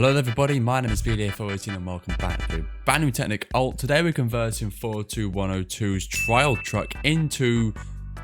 Hello everybody, my name is BDA418 and welcome back to a brand new Technic alt. Today we're converting 42102's trial truck into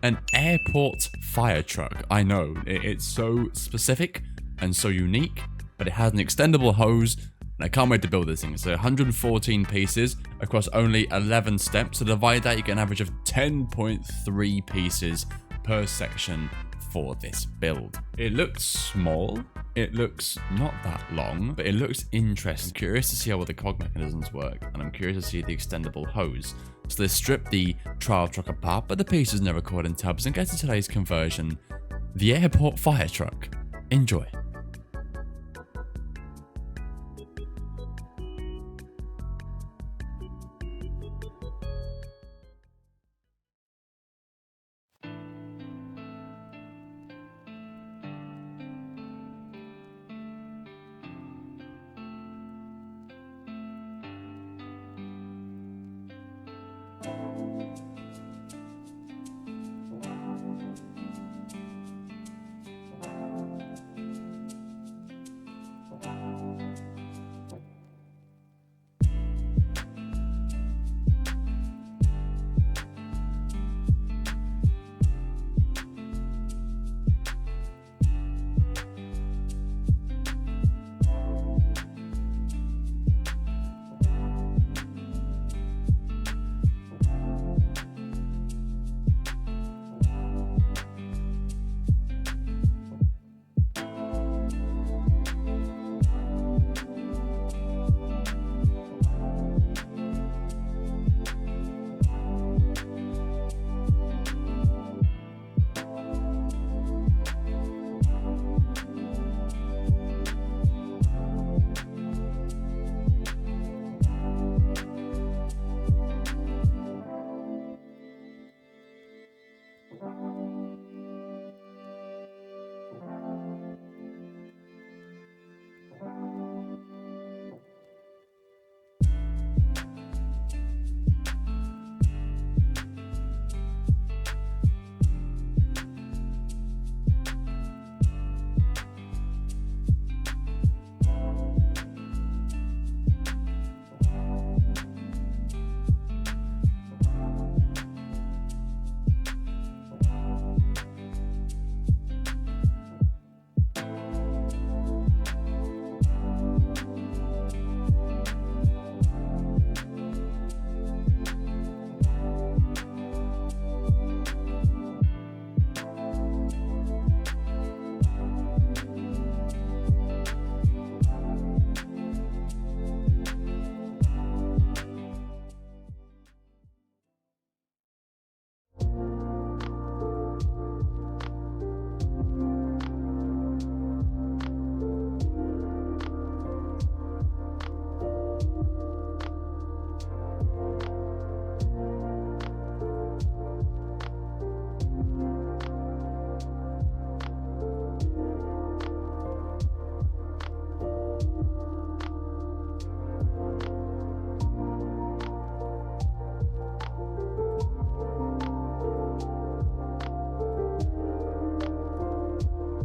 an airport fire truck. I know, it's so specific and so unique, but it has an extendable hose and I can't wait to build this thing. So 114 pieces across only 11 steps. So divide that, you get an average of 10.3 pieces per section for this build. It looks small, it looks not that long, but it looks interesting. I'm curious to see how all the cog mechanisms work, and I'm curious to see the extendable hose. So let's strip the trial truck apart, but the pieces never caught in tubs, and get to today's conversion, the airport fire truck. Enjoy.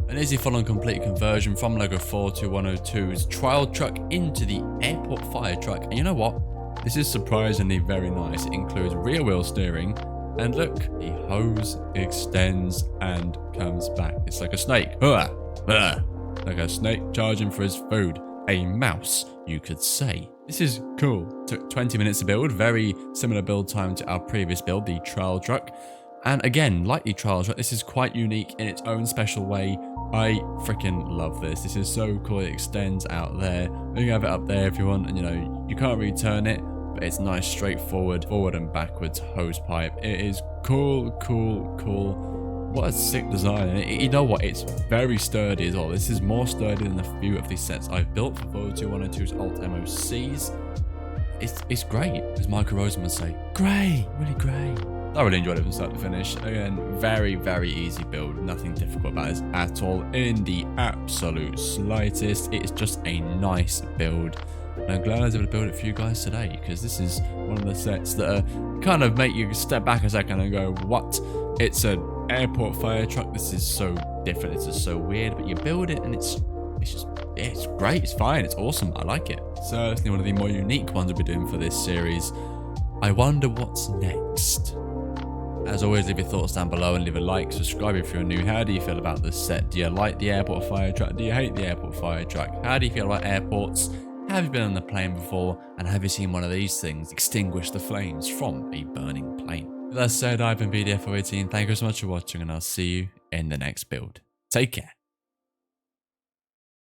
An easy full and complete conversion from LEGO 42102's trial truck into the airport fire truck. And you know what? This is surprisingly very nice. It includes rear wheel steering, and look, the hose extends and comes back. It's like a snake. Like a snake charging for his food. A mouse, you could say. This is cool. Took 20 minutes to build. Very similar build time to our previous build, the trial truck. And again, like the trial truck, this is quite unique in its own special way. I freaking love this. This is so cool. It extends out there. You can have it up there if you want, and you know, you can't really turn it, but it's nice, straightforward, forward and backwards hose pipe. It is cool. What a sick design. And you know what? It's very sturdy as well. This is more sturdy than a few of these sets I've built for 42102's alt MOCs. It's great, as Michael Rosen would say. Great, really great. I really enjoyed it from start to finish. Again, very, very easy build. Nothing difficult about this at all in the absolute slightest. It's just a nice build. And I'm glad I was able to build it for you guys today, because this is one of the sets that kind of make you step back a second and go, what? It's an airport fire truck. This is so different. It's just so weird, but you build it and it's just it's great, it's fine, it's awesome, I like it. Certainly one of the more unique ones we'll be doing for this series. I wonder what's next. As always, leave your thoughts down below and leave a like, subscribe if you're new. How do you feel about this set? Do you like the airport fire truck? Do you hate the airport fire truck? How do you feel about airports? Have you been on a plane before? And have you seen one of these things extinguish the flames from a burning plane? With that said, I've been BDF18. Thank you so much for watching, and I'll see you in the next build. Take care.